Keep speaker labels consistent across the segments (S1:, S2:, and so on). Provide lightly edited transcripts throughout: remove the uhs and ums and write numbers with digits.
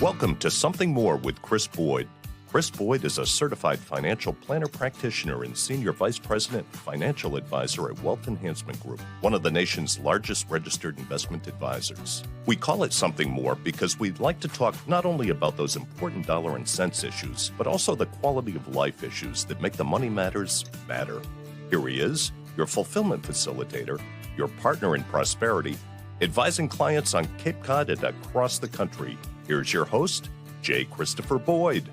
S1: Welcome to Something More with Chris Boyd. Chris Boyd is a certified financial planner practitioner and senior vice president financial advisor at Wealth Enhancement Group, one of the nation's largest registered investment advisors. We call it Something More because we'd like to talk not only about those important dollar and cents issues, but also the quality of life issues that make the money matters matter. Here he is, your fulfillment facilitator, your partner in prosperity, advising clients on Cape Cod and across the country. Here's your host, J. Christopher Boyd.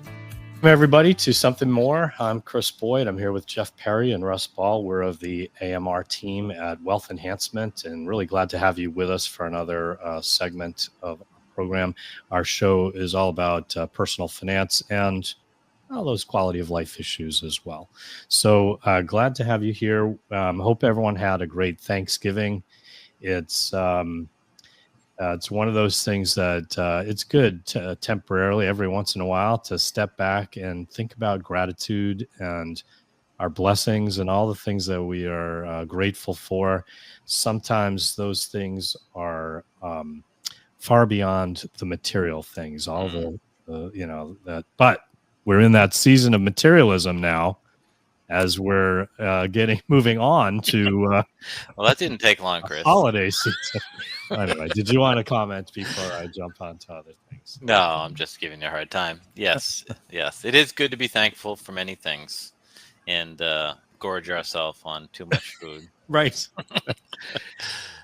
S2: Welcome, everybody, to Something More. I'm Chris Boyd. I'm here with Jeff Perry and Russ Ball. We're of the AMR team at Wealth Enhancement, and really glad to have you with us for another segment of our program. Our show is all about personal finance and all those quality of life issues as well. So glad to have you here. Hope everyone had a great Thanksgiving. It's one of those things that it's good to temporarily, every once in a while, to step back and think about gratitude and our blessings and all the things that we are grateful for. Sometimes those things are far beyond the material things, all but we're in that season of materialism now, as we're moving on to
S3: well, that didn't take long, Chris.
S2: Holiday season. Anyway, did you want to comment before I jump on to other things?
S3: No, I'm just giving you a hard time. Yes, yes, it is good to be thankful for many things, and gorge ourselves on too much food.
S2: Right.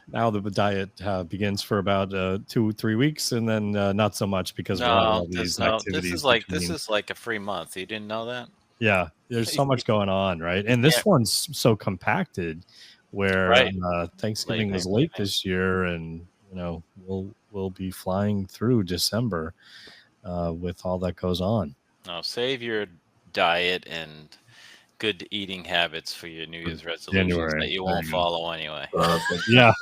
S2: Now the diet begins for about 2-3 weeks, and then not so much because we're on all these activities.
S3: This is like a free month. You didn't know that?
S2: Yeah, there's so much going on, right? And this one's so compacted, where Thanksgiving was late this year, and we'll be flying through December with all that goes on.
S3: No, save your diet and good eating habits for your New Year's resolutions that you won't follow anyway.
S2: Yeah,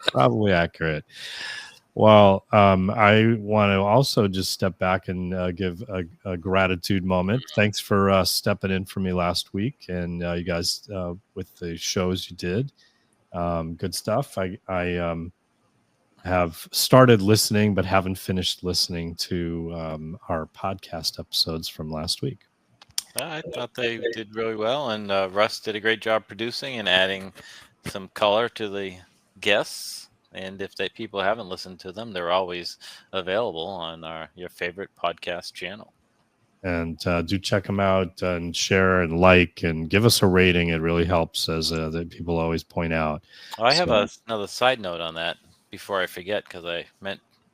S2: probably accurate. Well, I want to also just step back and give a gratitude moment. Thanks for stepping in for me last week, and you guys with the shows you did. Good stuff. I have started listening, but haven't finished listening to our podcast episodes from last week.
S3: I thought they did really well, and Russ did a great job producing and adding some color to the guests. And if people haven't listened to them, they're always available on your favorite podcast channel.
S2: And do check them out and share and like and give us a rating. It really helps, as that people always point out.
S3: I have another side note on that before I forget, because I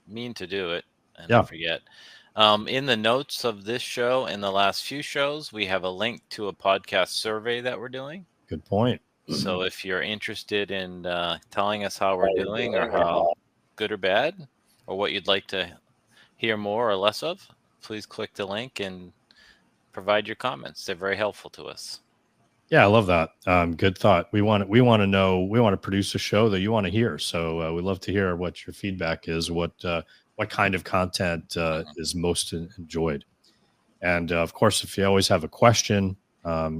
S3: mean to do it and I forget. In the notes of this show and the last few shows, we have a link to a podcast survey that we're doing.
S2: Good point.
S3: So if you're interested in telling us how we're doing, or how good or bad, or what you'd like to hear more or less of, please click the link and provide your comments. They're very helpful to us.
S2: Yeah, I love that. Good thought. We want to know. We want to produce a show that you want to hear. So we'd love to hear what your feedback is. What kind of content is most enjoyed, and of course, if you always have a question.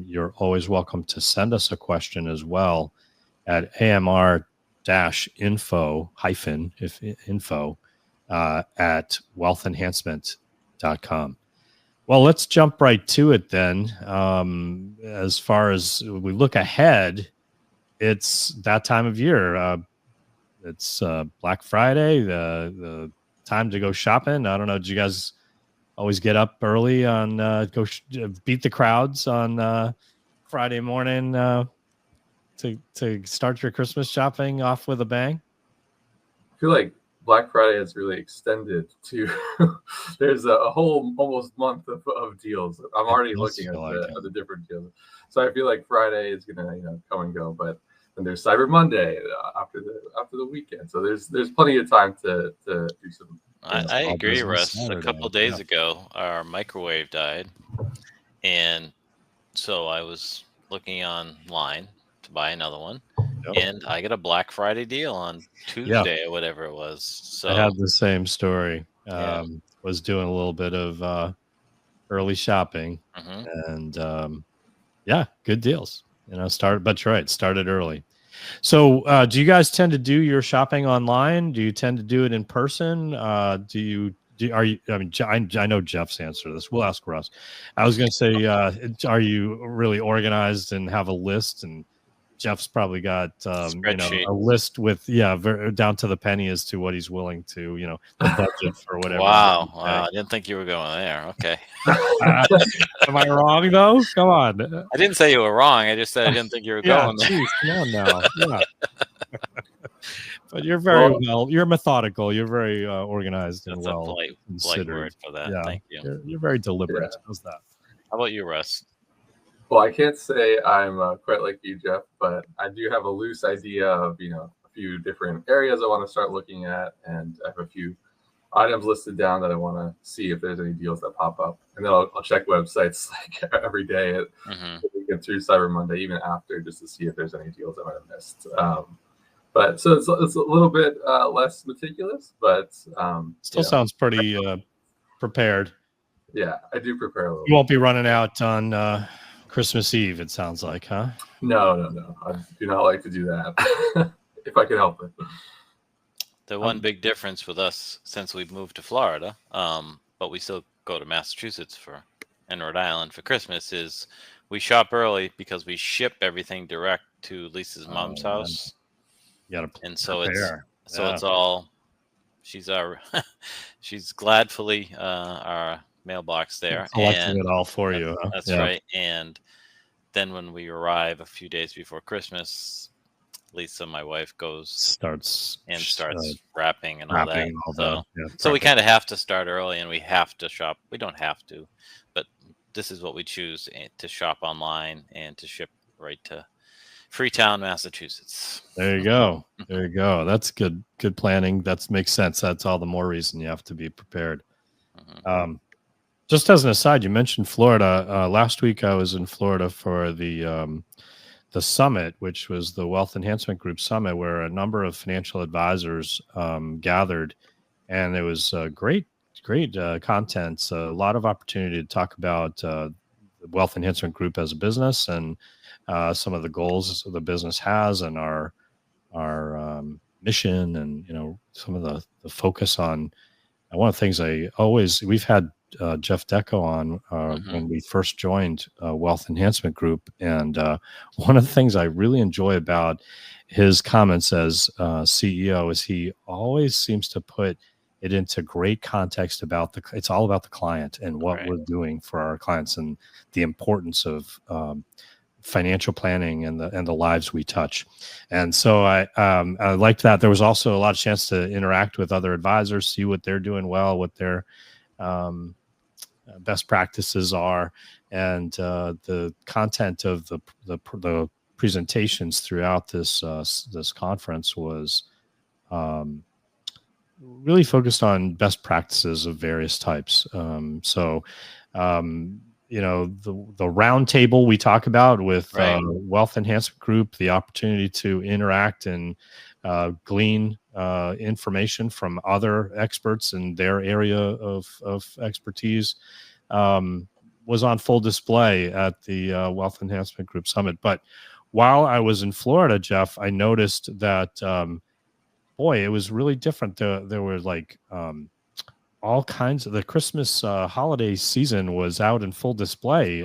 S2: You're always welcome to send us a question as well at AMR-info at wealthenhancement.com. Well, let's jump right to it then. As far as we look ahead, it's that time of year. It's Black Friday, the time to go shopping. I don't know. Did you guys always get up early on beat the crowds on Friday morning to start your Christmas shopping off with a bang?
S4: I feel like Black Friday has really extended to there's a whole almost month of deals. I'm already looking at the different deals. So I feel like Friday is gonna come and go, but then there's Cyber Monday after the weekend. So there's plenty of time to do some.
S3: I agree, Russ. A couple of days ago, our microwave died, and so I was looking online to buy another one, and I got a Black Friday deal on Tuesday or whatever it was. So
S2: I had the same story. Was doing a little bit of early shopping, and good deals. Started early. So do you guys tend to do your shopping online? Do you tend to do it in person? Do you are you? I mean, I know Jeff's answer to this. We'll ask Russ. I was going to say, are you really organized and have a list? And Jeff's probably got a list with down to the penny as to what he's willing to, the budget for whatever.
S3: Wow, I didn't think you were going there. Okay.
S2: Am I wrong though? Come on.
S3: I didn't say you were wrong. I just said I didn't think you were going there.
S2: Geez, come on now. Yeah. But you're very you're methodical. You're very organized and well
S3: polite word for that.
S2: Yeah.
S3: Thank you.
S2: You're very deliberate. Yeah. How's that?
S3: How about you, Russ?
S4: Well, I can't say I'm quite like you, Jeff, but I do have a loose idea of, a few different areas I want to start looking at. And I have a few items listed down that I want to see if there's any deals that pop up. And then I'll check websites like every day at through Cyber Monday, even after, just to see if there's any deals I might have missed. But so it's a little bit less meticulous, but
S2: still sounds pretty prepared.
S4: Yeah, I do prepare a little.
S2: You won't be running out on Christmas Eve, it sounds like, huh?
S4: No. I do not like to do that if I can help it.
S3: The one big difference with us since we've moved to Florida, but we still go to Massachusetts and Rhode Island for Christmas, is we shop early because we ship everything direct to Lisa's mom's house.
S2: You gotta
S3: and so it's all she's gladfully our mailbox there
S2: collecting it all for you. Huh?
S3: That's right. And then when we arrive a few days before Christmas, Lisa, my wife, starts wrapping and all that. So we kind of have to start early, and we have to shop. We don't have to, but this is what we choose, to shop online and to ship right to Freetown, Massachusetts.
S2: There you go. That's good planning. That makes sense. That's all the more reason you have to be prepared. Just as an aside, you mentioned Florida. Last week I was in Florida for the summit, which was the Wealth Enhancement Group Summit, where a number of financial advisors gathered, and it was great content. A lot of opportunity to talk about the Wealth Enhancement Group as a business and some of the goals the business has, and our mission, and some of the focus on. And one of the things we've had Jeff Deco on when we first joined Wealth Enhancement Group, and one of the things I really enjoy about his comments as CEO is he always seems to put it into great context about it's all about the client and what we're doing for our clients, and the importance of financial planning and the lives we touch. And so I liked that. There was also a lot of chance to interact with other advisors, see what they're doing well, what their best practices are, and the content of the presentations throughout this conference was really focused on best practices of various types. The round table we talk about with Wealth Enhancement Group, the opportunity to interact and glean information from other experts in their area of expertise was on full display at the Wealth Enhancement Group Summit. But while I was in Florida, Jeff, I noticed that, it was really different. There were all kinds of the Christmas holiday season was out in full display.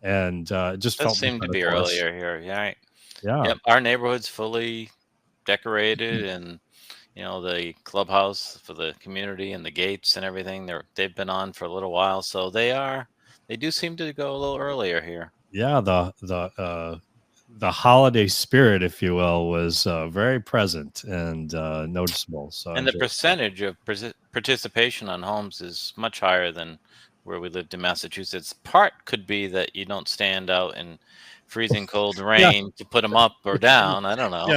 S2: And it just
S3: that seemed to be earlier here. Yeah. Yep, our neighborhood's fully decorated, and the clubhouse for the community and the gates and everything. They've been on for a little while, so they do seem to go a little earlier here.
S2: Yeah, the holiday spirit, if you will, was very present and noticeable. So,
S3: and the percentage of participation on homes is much higher than where we lived in Massachusetts. Part could be that you don't stand out in freezing cold rain to put them up or down. I don't know.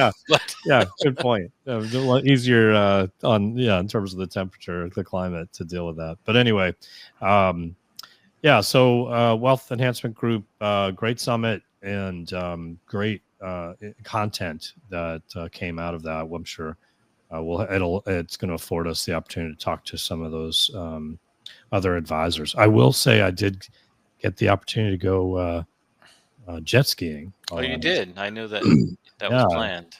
S2: Yeah, good point. A lot easier in terms of the temperature, the climate, to deal with that. But anyway, so Wealth Enhancement Group, great summit, and great content that came out of that. I'm sure it's going to afford us the opportunity to talk to some of those other advisors. I will say I did get the opportunity to go jet skiing.
S3: Oh, you did? I knew that was planned.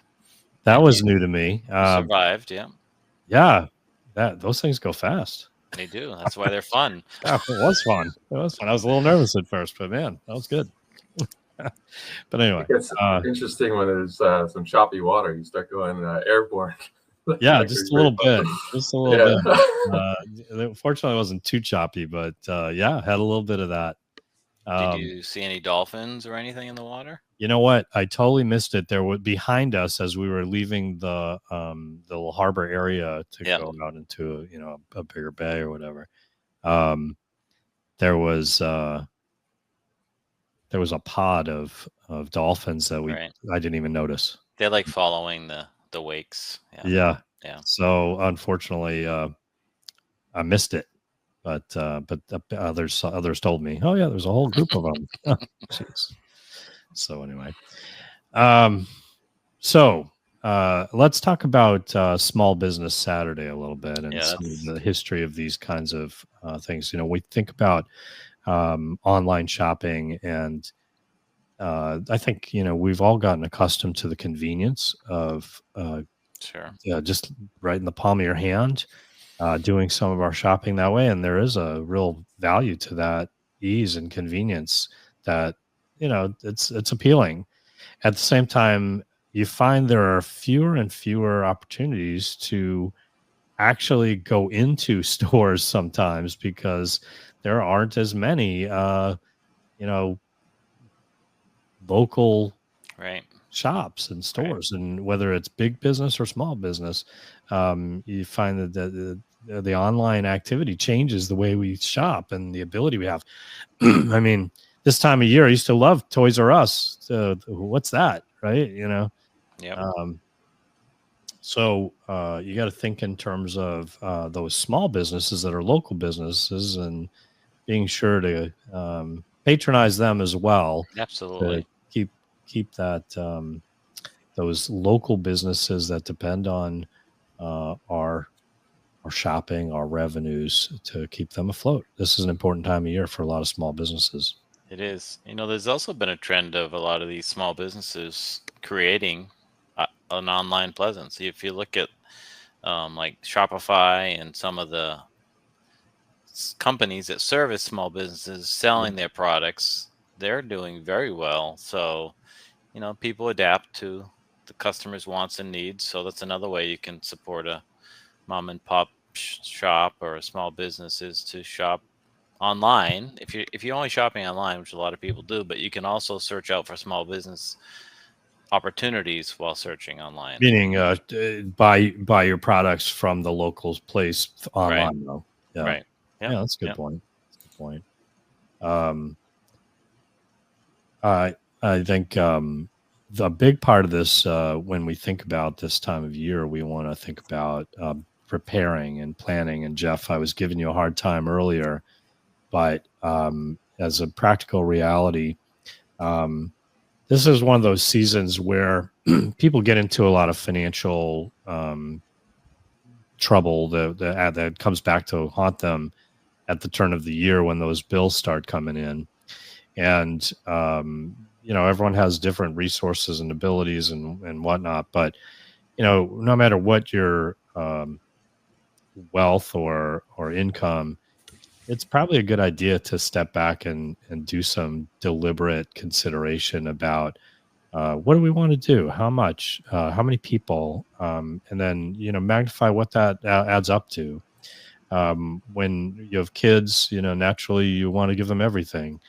S2: That was new to me.
S3: Survived, yeah.
S2: Yeah, those things go fast.
S3: They do. That's why they're fun.
S2: Yeah, it was fun. It was fun. I was a little nervous at first, but man, that was good. But anyway,
S4: it's interesting when there's some choppy water. You start going airborne.
S2: Yeah, just a little bit. Just a little bit. Fortunately, it wasn't too choppy, but yeah, had a little bit of that.
S3: Did you see any dolphins or anything in the water?
S2: You know what? I totally missed it. There was behind us as we were leaving the little harbor area to go out into a bigger bay or whatever. There was a pod of dolphins that I didn't even notice.
S3: They're like following the wakes.
S2: Yeah. So unfortunately, I missed it, but others told me, oh yeah, there's a whole group of them. Jeez. So anyway, let's talk about Small Business Saturday a little bit and some of the history of these kinds of things. We think about online shopping, and I think we've all gotten accustomed to the convenience of just right in the palm of your hand, doing some of our shopping that way, and there is a real value to that ease and convenience that it's appealing. At the same time, you find there are fewer and fewer opportunities to actually go into stores sometimes because there aren't as many local shops and stores, and whether it's big business or small business, you find that the online activity changes the way we shop and the ability we have. I mean, this time of year, I used to love Toys R Us. What's that, right? So you got to think in terms of those small businesses that are local businesses and being sure to patronize them as well.
S3: Absolutely.
S2: Keep that those local businesses that depend on our shopping, our revenues, to keep them afloat. This is an important time of year for a lot of small businesses.
S3: It is. There's also been a trend of a lot of these small businesses creating an online presence. If you look at like Shopify and some of the companies that service small businesses selling their products, they're doing very well. So, people adapt to the customer's wants and needs. So that's another way you can support a mom and pop shop or a small business, is to shop online. If you're only shopping online, which a lot of people do, but you can also search out for small business opportunities while searching online.
S2: Meaning buy your products from the local place online, though. Yeah.
S3: Right.
S2: Yeah, that's a good point. That's a good point. I think the big part of this, when we think about this time of year, we want to think about preparing and planning. And Jeff, I was giving you a hard time earlier, but as a practical reality, this is one of those seasons where people get into a lot of financial trouble that comes back to haunt them at the turn of the year when those bills start coming in. And, everyone has different resources and abilities and whatnot, but, no matter what your wealth or income, it's probably a good idea to step back and do some deliberate consideration about what do we want to do, how much, how many people, and then, magnify what that adds up to. When you have kids, naturally you want to give them everything.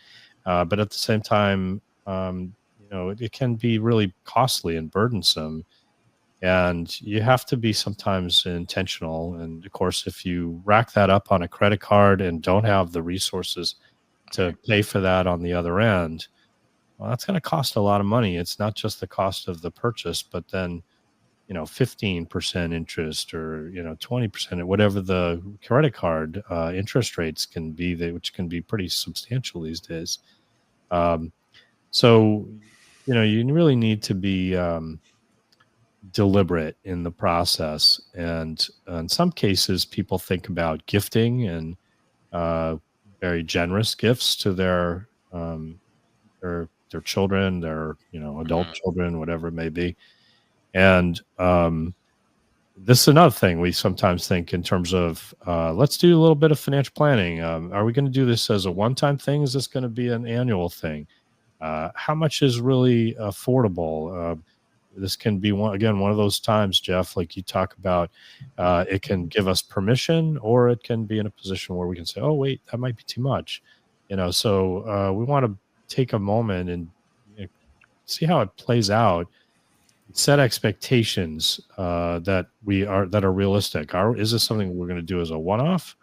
S2: But at the same time, it can be really costly and burdensome. And you have to be sometimes intentional. And of course, if you rack that up on a credit card and don't have the resources to pay for that on the other end, well, that's going to cost a lot of money. It's not just the cost of the purchase, but then, 15% interest or, 20%, or whatever the credit card interest rates can be, which can be pretty substantial these days. So, you really need to be deliberate in the process. And in some cases, people think about gifting and very generous gifts to their children, their adult children, whatever it may be. And this is another thing we sometimes think in terms of let's do a little bit of financial planning. Are we going to do this as a one-time thing? Is this going to be an annual thing? How much is really affordable? This can be one of those times, Jeff, like you talk about. It can give us permission, or it can be in a position where we can say, "Oh, wait, that might be too much," So we want to take a moment and see how it plays out. Set expectations that are realistic. Is this something we're going to do as a one-off?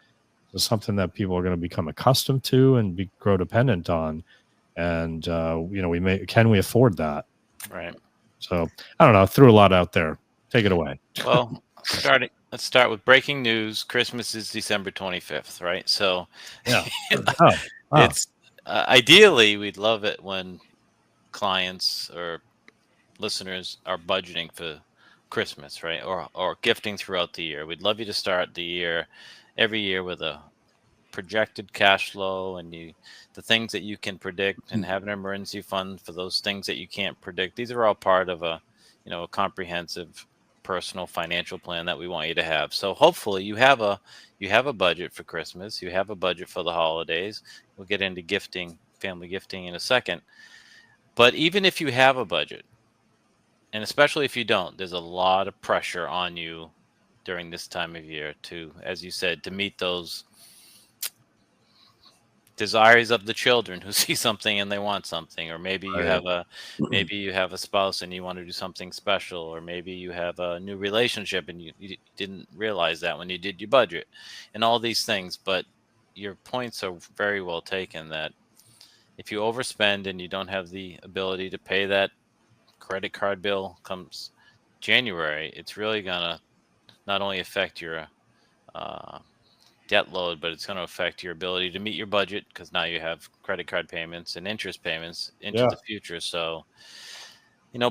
S2: Is this something that people are going to become accustomed to and grow dependent on? And can we afford that?
S3: Right.
S2: So I don't know. Threw a lot out there. Take it away.
S3: Well, let's start with breaking news. Christmas is December 25th, right? So
S2: yeah,
S3: it's ideally we'd love it when clients or listeners are budgeting for Christmas, right? Or gifting throughout the year. We'd love you to start the year every year with a projected cash flow and the things that you can predict, and have an emergency fund for those things that you can't predict. These are all part of a comprehensive personal financial plan that we want you to have. So hopefully you have a budget for Christmas, you have a budget for the holidays. We'll get into gifting, family gifting in a second. But even if you have a budget, and especially if you don't, there's a lot of pressure on you during this time of year to, as you said, to meet those desires of the children who see something and they want something, or maybe you have a spouse and you want to do something special, or maybe you have a new relationship and you didn't realize that when you did your budget, and all these things. But your points are very well taken, that if you overspend and you don't have the ability to pay that credit card bill comes January, it's really gonna not only affect your debt load, but it's going to affect your ability to meet your budget, because now you have credit card payments and interest payments into the future. So,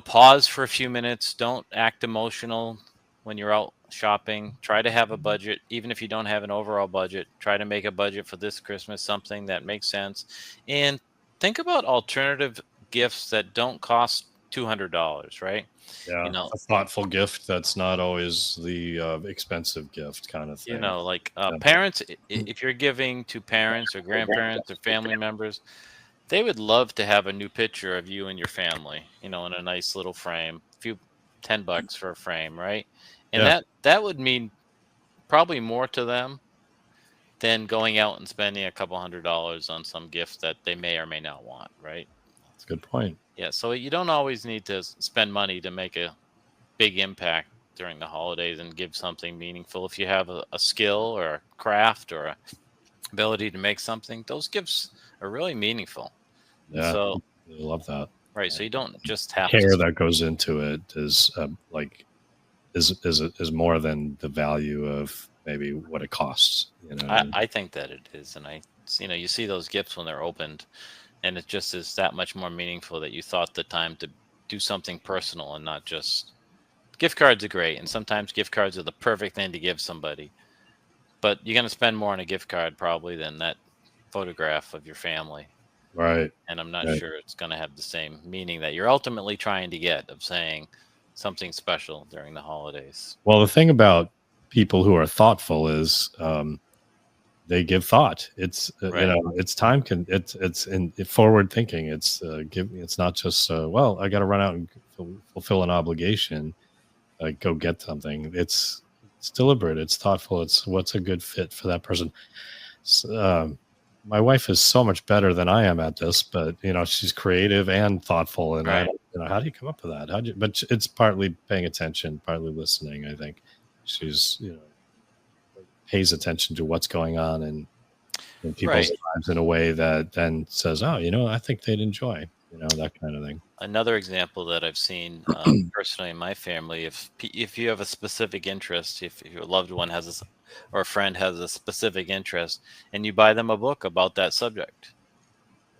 S3: pause for a few minutes. Don't act emotional when you're out shopping. Try to have a budget. Even if you don't have an overall budget, try to make a budget for this Christmas, something that makes sense. And think about alternative gifts that don't cost $200, right?
S2: Yeah, a thoughtful gift that's not always the expensive gift kind of thing.
S3: Parents, if you're giving to parents or grandparents or family members, they would love to have a new picture of you and your family, in a nice little frame. A few $10 for a frame, right? And that would mean probably more to them than going out and spending a couple $100 on some gift that they may or may not want, right?
S2: That's a good point.
S3: Yeah, so you don't always need to spend money to make a big impact during the holidays and give something meaningful. If you have a skill or a craft or a ability to make something, those gifts are really meaningful.
S2: Yeah, so I love that.
S3: Right, so you don't just have
S2: care that goes into it is more than the value of maybe what it costs.
S3: I think that it is, and you see those gifts when they're opened. And it just is that much more meaningful that you thought the time to do something personal and not just gift cards are great. And sometimes gift cards are the perfect thing to give somebody, but you're going to spend more on a gift card probably than that photograph of your family.
S2: Right.
S3: And I'm not sure it's going to have the same meaning that you're ultimately trying to get of saying something special during the holidays.
S2: Well, the thing about people who are thoughtful is, they give thought. It's it's time. It's in forward thinking. It's It's not just well, I got to run out and fulfill an obligation, go get something. It's deliberate. It's thoughtful. It's what's a good fit for that person. My wife is so much better than I am at this, but she's creative and thoughtful. And
S3: right.
S2: How do you come up with that? But it's partly paying attention, partly listening. I think she's pays attention to what's going on in people's lives in a way that then says, oh, I think they'd enjoy, that kind of thing.
S3: Another example that I've seen personally in my family, if you have a specific interest, if your loved one has or a friend has a specific interest, and you buy them a book about that subject,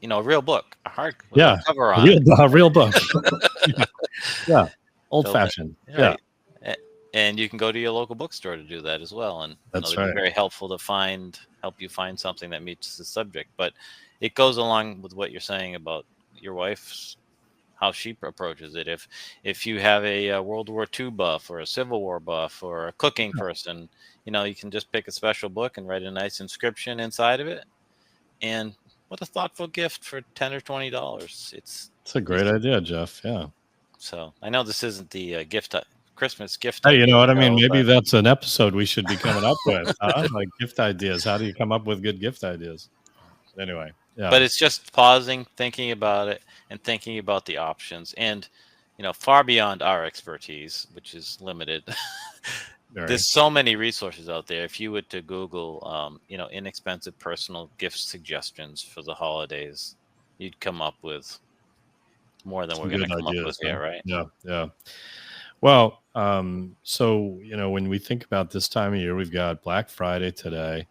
S3: a real book, a hard cover on
S2: a real book. Yeah. Old fashioned. Yeah.
S3: And you can go to your local bookstore to do that as well. And
S2: that's right.
S3: Very helpful to help you find something that meets the subject. But it goes along with what you're saying about your wife's how she approaches it. If you have a World War II buff or a Civil War buff or a cooking person, you can just pick a special book and write a nice inscription inside of it. And what a thoughtful gift for $10 or $20. It's
S2: a great idea, Jeff. Yeah.
S3: So I know this isn't the Christmas gift.
S2: Hey, you know what I mean? Maybe that's an episode we should be coming up with. Like gift ideas. How do you come up with good gift ideas? Anyway, yeah.
S3: But it's just pausing, thinking about it, and thinking about the options, and far beyond our expertise, which is limited. There's so many resources out there. If you were to Google, inexpensive personal gift suggestions for the holidays, you'd come up with more than we're going to come up with here, right?
S2: Yeah, yeah. Well, so when we think about this time of year, we've got Black Friday today,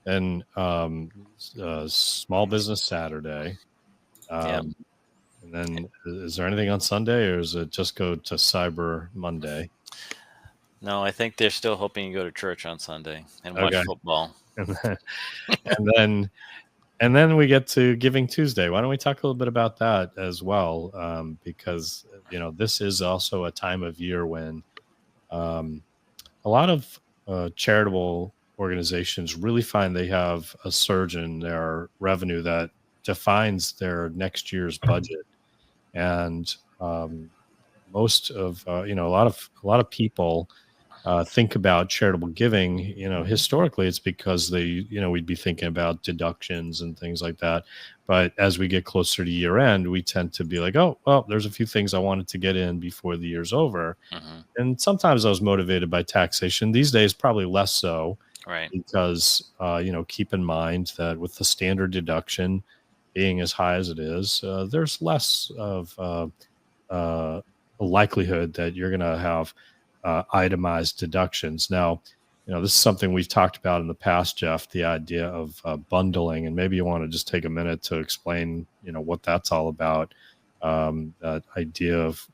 S2: and Small Business Saturday. And then, is there anything on Sunday, or does it just go to Cyber Monday?
S3: No, I think they're still hoping you go to church on Sunday and watch football.
S2: And then we get to Giving Tuesday. Why don't we talk a little bit about that as well? Because this is also a time of year when a lot of charitable organizations really find they have a surge in their revenue that defines their next year's budget. And most of a lot of people think about charitable giving. Historically it's because we'd be thinking about deductions and things like that. But as we get closer to year end, we tend to be like, oh, well, there's a few things I wanted to get in before the year's over. Mm-hmm. And sometimes I was motivated by taxation. These days, probably less so.
S3: Right.
S2: Because, keep in mind that with the standard deduction being as high as it is, there's less of a likelihood that you're going to have itemized deductions. Now, this is something we've talked about in the past, Jeff, the idea of bundling, and maybe you want to just take a minute to explain, what that's all about, that idea of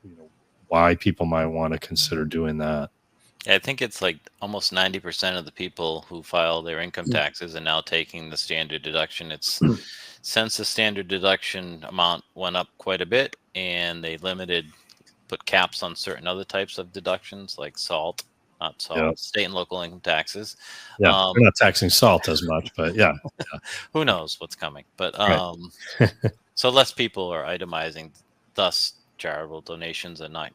S2: why people might want to consider doing that.
S3: I think it's like almost 90% of the people who file their income taxes are now taking the standard deduction. It's since the standard deduction amount went up quite a bit, and they put caps on certain other types of deductions like salt, not salt, state and local income taxes.
S2: Yeah, we're not taxing salt as much, but yeah.
S3: Who knows what's coming? But so less people are itemizing, thus charitable donations are not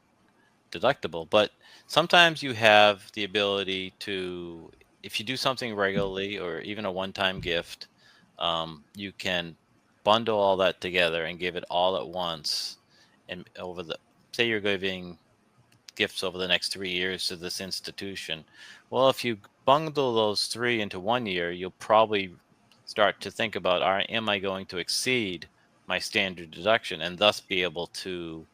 S3: deductible. But sometimes you have the ability to, if you do something regularly or even a one-time gift, you can bundle all that together and give it all at once. And say you're giving gifts over the next 3 years to this institution. Well, if you bundle those 3 into 1 year, you'll probably start to think about, am I going to exceed my standard deduction, and thus be able to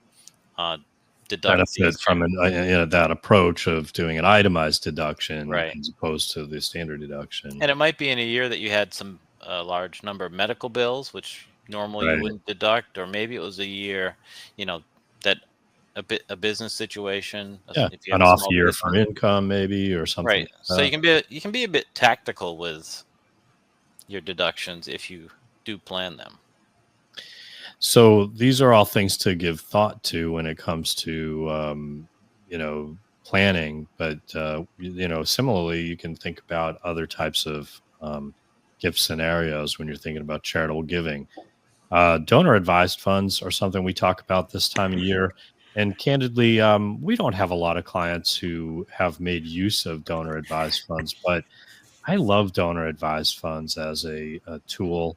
S3: deduct
S2: from that approach of doing an itemized deduction,
S3: right,
S2: as opposed to the standard deduction.
S3: And it might be in a year that you had some large number of medical bills, which normally you wouldn't deduct, or maybe it was a year, that a business situation,
S2: if you an off year for income, maybe, or something.
S3: Right. So you can be a bit tactical with your deductions if you do plan them.
S2: So these are all things to give thought to when it comes to planning. But similarly, you can think about other types of gift scenarios when you're thinking about charitable giving. Donor advised funds are something we talk about this time of year. And candidly, we don't have a lot of clients who have made use of donor advised funds, but I love donor advised funds as a tool.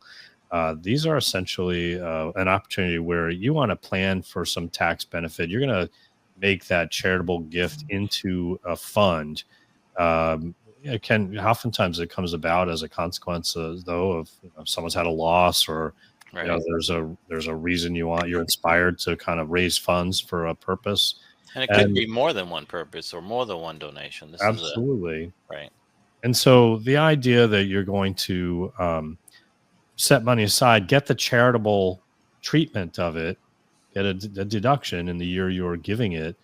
S2: These are essentially an opportunity where you want to plan for some tax benefit. You're going to make that charitable gift into a fund. Oftentimes it comes about as a consequence, though, of someone's had a loss, or right, there's a reason you're inspired to kind of raise funds for a purpose.
S3: And it could be more than one purpose or more than one donation.
S2: Absolutely.
S3: Right.
S2: And so the idea that you're going to set money aside, get the charitable treatment of it, get a deduction in the year you're giving it,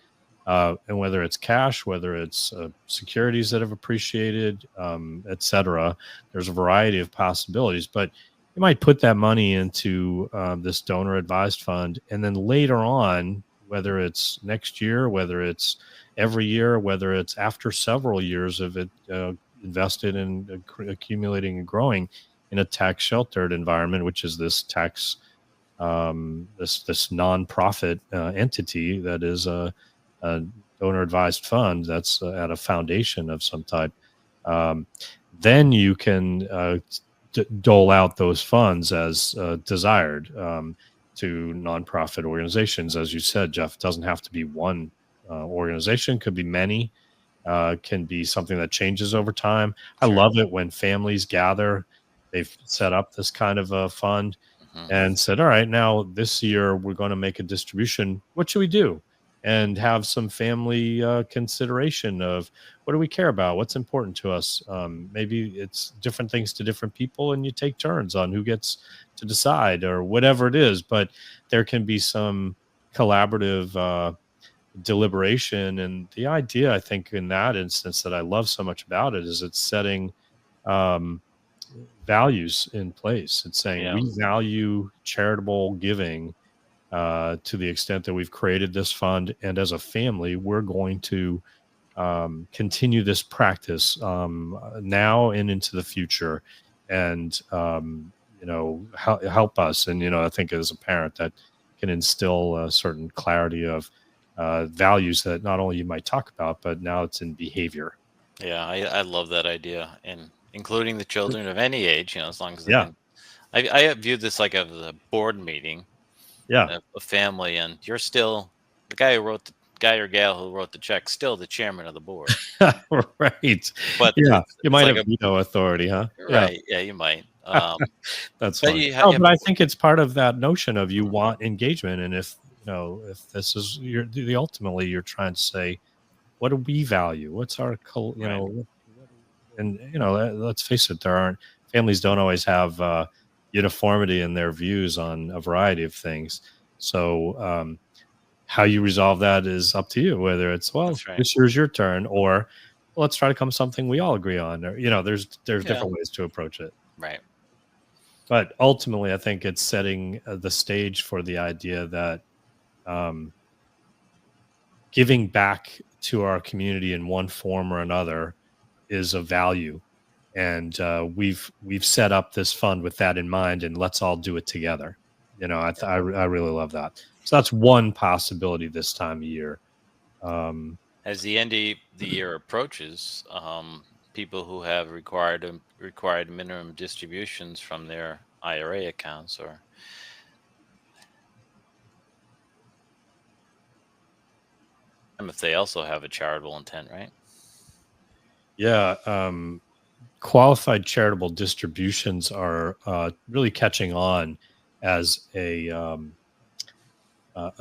S2: and whether it's cash, whether it's securities that have appreciated, et cetera, there's a variety of possibilities. But you might put that money into this donor advised fund, and then later on, whether it's next year, whether it's every year, whether it's after several years of it invested in accumulating and growing in a tax sheltered environment, which is this tax this nonprofit entity that is a donor advised fund that's at a foundation of some type. Then you can dole out those funds as desired to nonprofit organizations. As you said, Jeff, it doesn't have to be one organization, could be many, can be something that changes over time. Sure. I love it when families gather. They've set up this kind of a fund and said, all right, now this year we're going to make a distribution. What should we do? And have some family consideration of what do we care about? What's important to us? Maybe it's different things to different people, and you take turns on who gets to decide or whatever it is. But there can be some collaborative deliberation. And the idea, I think, in that instance that I love so much about it is it's setting values in place. It's saying we value charitable giving to the extent that we've created this fund, and as a family, we're going to continue this practice now and into the future, and help us. And I think as a parent, that can instill a certain clarity of values that not only you might talk about, but now it's in behavior.
S3: Yeah, I love that idea, and including the children of any age, as long as they can. I view this like a board meeting. A family, and you're still the guy or gal who wrote the check, still the chairman of the board.
S2: Right.
S3: But
S2: you might have veto authority, huh?
S3: Right. Yeah, you might.
S2: That's funny. But I think it's part of that notion of you want engagement, and if this is ultimately you're trying to say, what do we value? What's our and let's face it, families don't always have uniformity in their views on a variety of things. So how you resolve that is up to you, whether it's, this year's your turn, or let's try to come to something we all agree on, or, there's different ways to approach it.
S3: Right.
S2: But ultimately, I think it's setting the stage for the idea that giving back to our community in one form or another is a value. And we've set up this fund with that in mind, and let's all do it together. I really love that. So that's one possibility this time of year.
S3: As the end of the year approaches, people who have required minimum distributions from their IRA accounts, or if they also have a charitable intent, right?
S2: Yeah. Qualified charitable distributions are really catching on as a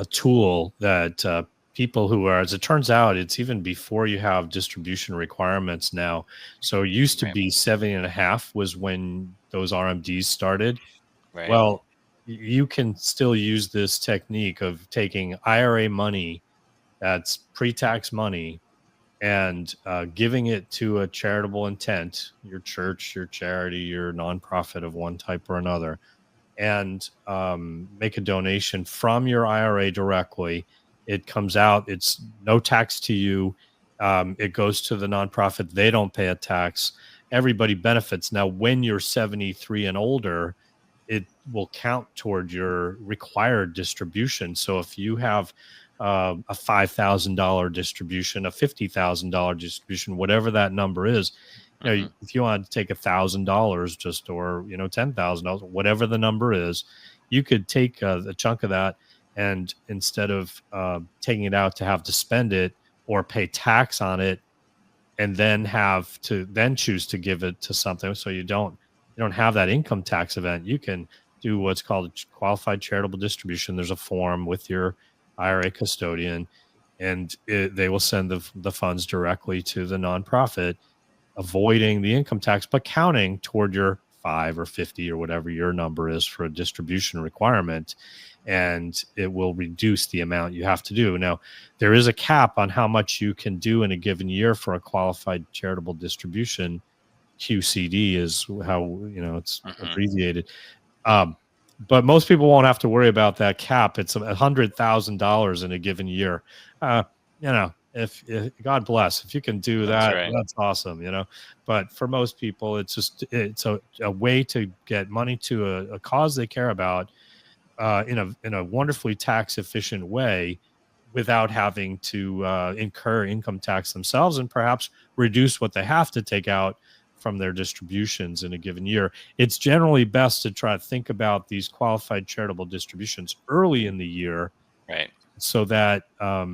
S2: tool that people who are, as it turns out, it's even before you have distribution requirements now. So it used to be 70.5 was when those RMDs started.
S3: Right.
S2: Well, you can still use this technique of taking IRA money that's pre-tax money and giving it to a charitable intent, your church, your charity, your nonprofit of one type or another, and make a donation from your IRA directly. It comes out, it's no tax to you. It goes to the nonprofit. They don't pay a tax. Everybody benefits. Now, when you're 73 and older, it will count toward your required distribution. So if you have a $5,000 distribution, a $50,000 distribution, whatever that number is, if you want to take $1,000 just, or $10,000, whatever the number is, you could take a chunk of that, and instead of taking it out to have to spend it or pay tax on it, and then have to choose to give it to something, so you don't have that income tax event, you can do what's called a qualified charitable distribution. There's a form with your IRA custodian, and they will send the funds directly to the nonprofit, avoiding the income tax, but counting toward your 5 or 50 or whatever your number is for a distribution requirement, and it will reduce the amount you have to do. Now, there is a cap on how much you can do in a given year for a qualified charitable distribution. QCD is how it's abbreviated, But most people won't have to worry about that cap. It's $100,000 in a given year. If God bless, if you can do that, that's awesome, But for most people, it's a way to get money to a cause they care about in a wonderfully tax efficient way, without having to incur income tax themselves, and perhaps reduce what they have to take out from their distributions in a given year. It's generally best to try to think about these qualified charitable distributions early in the year,
S3: right?
S2: So that how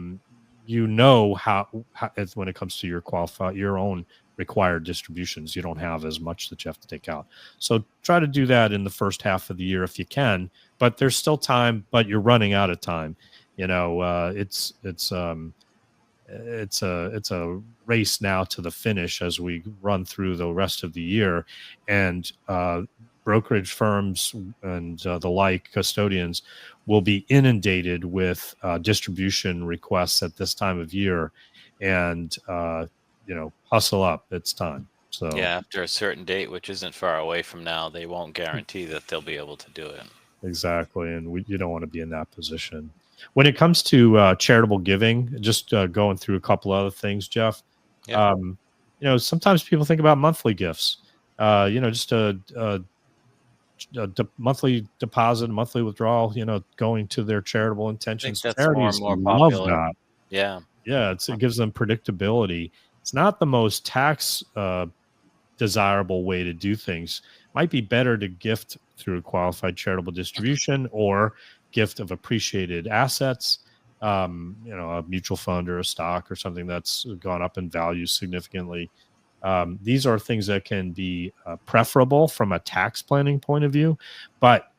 S2: when it comes to your own required distributions, you don't have as much that you have to take out. So try to do that in the first half of the year if you can. But there's still time, but you're running out of time. It's a race now to the finish as we run through the rest of the year, and brokerage firms and the like custodians will be inundated with distribution requests at this time of year, and hustle up. It's time. So
S3: yeah, after a certain date, which isn't far away from now, they won't guarantee that they'll be able to do it. Exactly,
S2: and you don't want to be in that position. When it comes to charitable giving, just going through a couple other things, Jeff. Yeah. Sometimes people think about monthly gifts. Just a monthly deposit, monthly withdrawal. Going to their charitable intentions.
S3: I think that's charities more and more popular.
S2: Love that.
S3: Yeah.
S2: It gives them predictability. It's not the most tax desirable way to do things. Might be better to gift through a qualified charitable distribution or gift of appreciated assets, a mutual fund or a stock or something that's gone up in value significantly. These are things that can be preferable from a tax planning point of view, but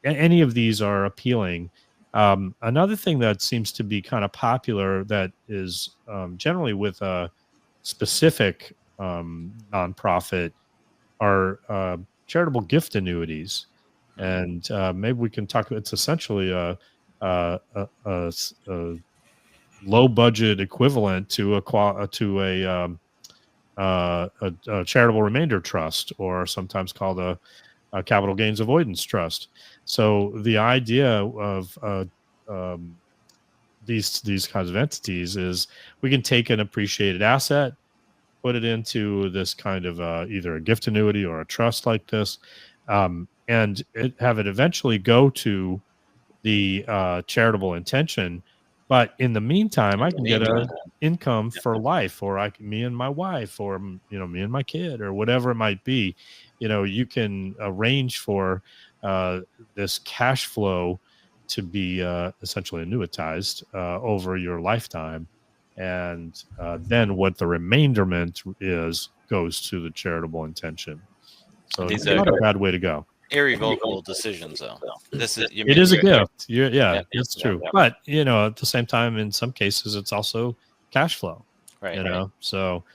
S2: any of these are appealing. Another thing that seems to be kind of popular that is generally with a specific nonprofit are charitable gift annuities. And maybe we can talk. It's essentially a low budget equivalent to a charitable remainder trust, or sometimes called a capital gains avoidance trust. So the idea of these kinds of entities is we can take an appreciated asset, put it into this kind of either a gift annuity or a trust like this. And have it eventually go to the charitable intention, but in the meantime, I can get an income for life, or me and my wife, or me and my kid, or whatever it might be. You can arrange for this cash flow to be essentially annuitized over your lifetime, and then what the remainderment goes to the charitable intention. So it's not a bad way to go.
S3: Irrevocable decisions, though.
S2: It is a gift. It's true. Yeah. But at the same time, in some cases, it's also cash flow.
S3: Right. Right.
S2: So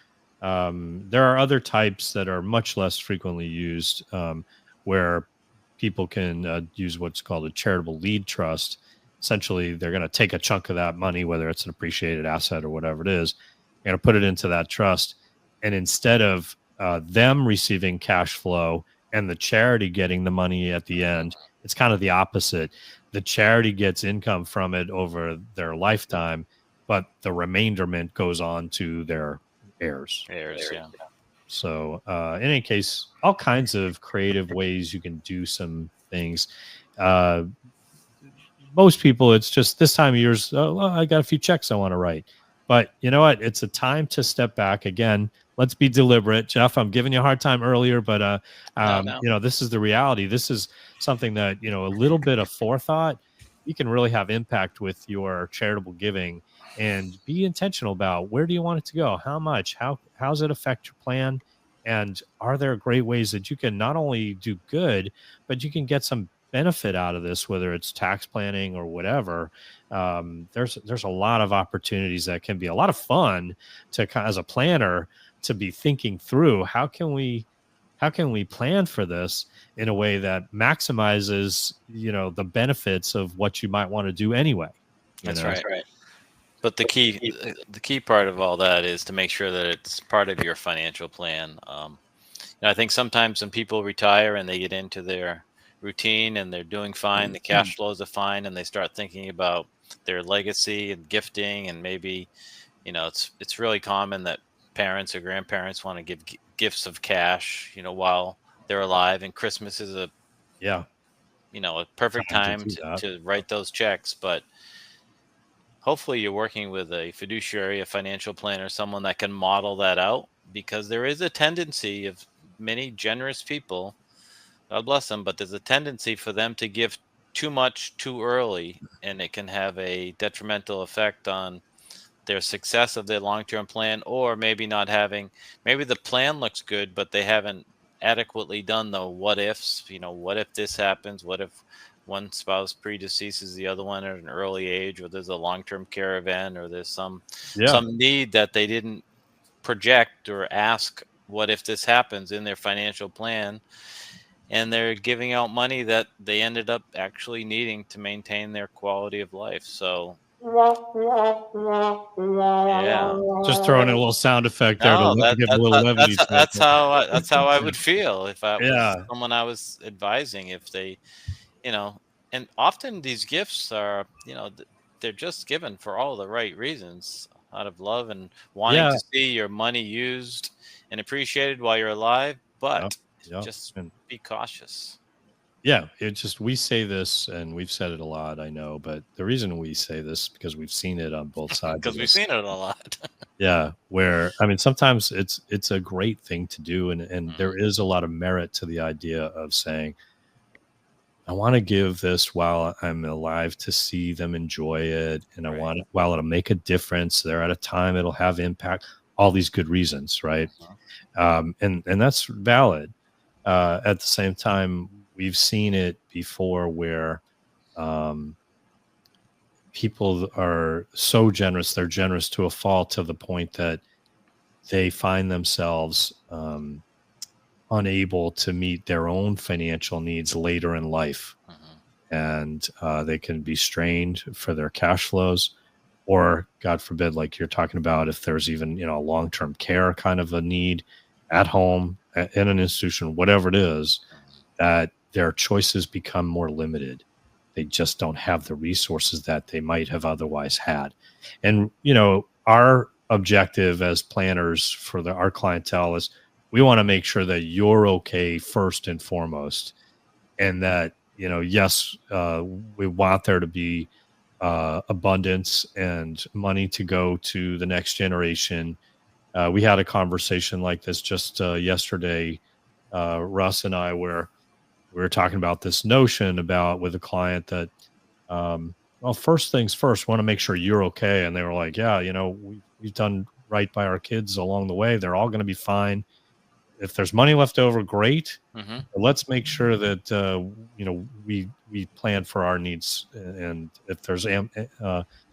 S2: there are other types that are much less frequently used, where people can use what's called a charitable lead trust. Essentially, they're going to take a chunk of that money, whether it's an appreciated asset or whatever it is, they're going to put it into that trust, and instead of them receiving cash flow and the charity getting the money at the end, it's kind of the opposite. The charity gets income from it over their lifetime, but the remainderment goes on to their heirs.
S3: Yeah.
S2: So in any case, all kinds of creative ways you can do some things. Most people, it's just this time of year, I got a few checks I want to write. But you know what? It's a time to step back. Again, let's be deliberate. Jeff, I'm giving you a hard time earlier, but no. This is the reality. This is something that, a little bit of forethought, you can really have impact with your charitable giving, and be intentional about where do you want it to go? How much? How does it affect your plan? And are there great ways that you can not only do good, but you can get some benefit out of this, whether it's tax planning or whatever. There's a lot of opportunities that can be a lot of fun as a planner to be thinking through how can we plan for this in a way that maximizes the benefits of what you might want to do anyway.
S3: That's right. But the key part of all that is to make sure that it's part of your financial plan. I think sometimes when people retire and they get into their routine and they're doing fine, the cash flows are fine, and they start thinking about their legacy and gifting, and maybe, it's really common that parents or grandparents want to give gifts of cash, while they're alive, and Christmas is a perfect time to write those checks. But hopefully you're working with a fiduciary, a financial planner, someone that can model that out, because there is a tendency of many generous people, God bless them, but there's a tendency for them to give too much too early, and it can have a detrimental effect on their success of their long-term plan, or maybe maybe the plan looks good, but they haven't adequately done the what ifs. What if this happens? What if one spouse predeceases the other one at an early age, or there's a long-term care event, or there's some need that they didn't project or ask, what if this happens, in their financial plan, and they're giving out money that they ended up actually needing to maintain their quality of life. So
S2: just throwing in a little sound effect there to give a little levity.
S3: That's how I would feel if I was someone I was advising. If they, and often these gifts are, they're just given for all the right reasons, out of love and wanting to see your money used and appreciated while you're alive. But just be cautious.
S2: Yeah, we say this, and we've said it a lot, I know, but the reason we say this, because we've seen it on both sides.
S3: Because we've seen it a lot.
S2: Where, sometimes it's a great thing to do, and there is a lot of merit to the idea of saying, I want to give this while I'm alive to see them enjoy it, and I want it while it'll make a difference. They're at a time it'll have impact. All these good reasons, right? And that's valid. At the same time, we've seen it before where people are so generous, they're generous to a fault, to the point that they find themselves unable to meet their own financial needs later in life. And they can be strained for their cash flows, or God forbid, like you're talking about, if there's even, a long-term care kind of a need at home, in an institution, whatever it is, that their choices become more limited. They just don't have the resources that they might have otherwise had. And, our objective as planners for our clientele is, we want to make sure that you're okay first and foremost. And that, yes, we want there to be abundance and money to go to the next generation. We had a conversation like this just yesterday, Russ and I, where we were talking about this notion with a client that, first things first, want to make sure you're okay. And they were like, we've done right by our kids along the way. They're all going to be fine. If there's money left over, great. But let's make sure that, we plan for our needs. And if there's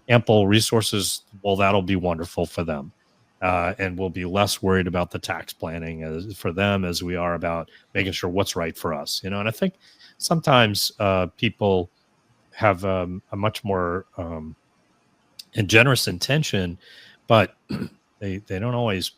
S2: ample resources, well, that'll be wonderful for them. And we'll be less worried about the tax planning for them as we are about making sure what's right for us. And I think sometimes people have a much more and generous intention, but they don't always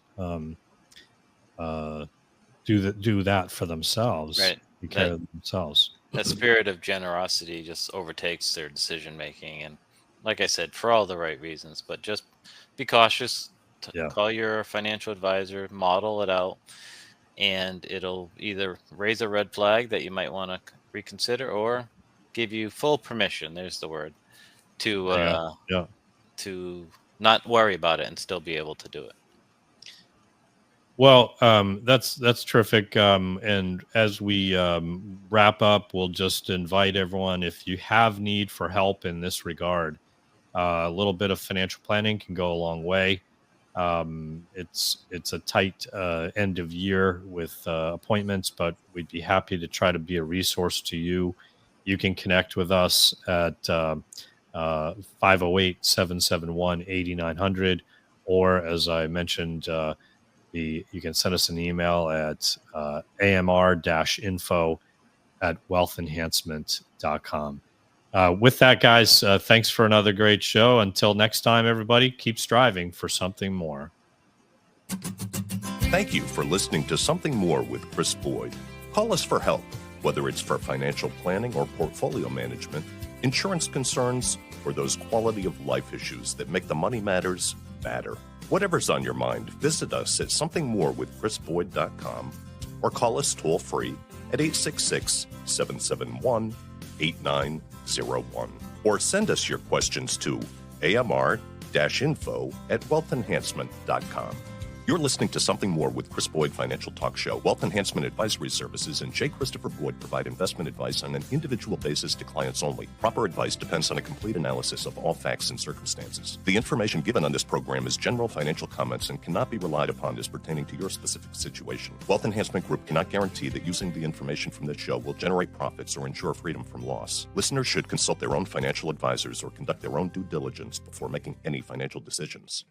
S2: do that for themselves,
S3: right?
S2: Because of themselves.
S3: That spirit of generosity just overtakes their decision making, and like I said, for all the right reasons. But just be cautious. Call your financial advisor, model it out, and it'll either raise a red flag that you might want to reconsider, or give you full permission. There's the word to not worry about it and still be able to do it.
S2: Well, that's terrific. And as we wrap up, we'll just invite everyone, if you have need for help in this regard, a little bit of financial planning can go a long way. It's a tight end of year with appointments, but we'd be happy to try to be a resource to you. You can connect with us at 508-771-8900, or as I mentioned, you can send us an email at amr-info@wealthenhancement.com. With that, guys, thanks for another great show. Until next time, everybody, keep striving for something more.
S1: Thank you for listening to Something More with Chris Boyd. Call us for help. Whether it's for financial planning or portfolio management, insurance concerns, or those quality of life issues that make the money matters matter. Whatever's on your mind, visit us at somethingmorewithchrisboyd.com or call us toll free at 866-771-8901. Or send us your questions to amr-info@wealthenhancement.com. You're listening to Something More with Chris Boyd Financial Talk Show. Wealth Enhancement Advisory Services and J. Christopher Boyd provide investment advice on an individual basis to clients only. Proper advice depends on a complete analysis of all facts and circumstances. The information given on this program is general financial comments and cannot be relied upon as pertaining to your specific situation. Wealth Enhancement Group cannot guarantee that using the information from this show will generate profits or ensure freedom from loss. Listeners should consult their own financial advisors or conduct their own due diligence before making any financial decisions.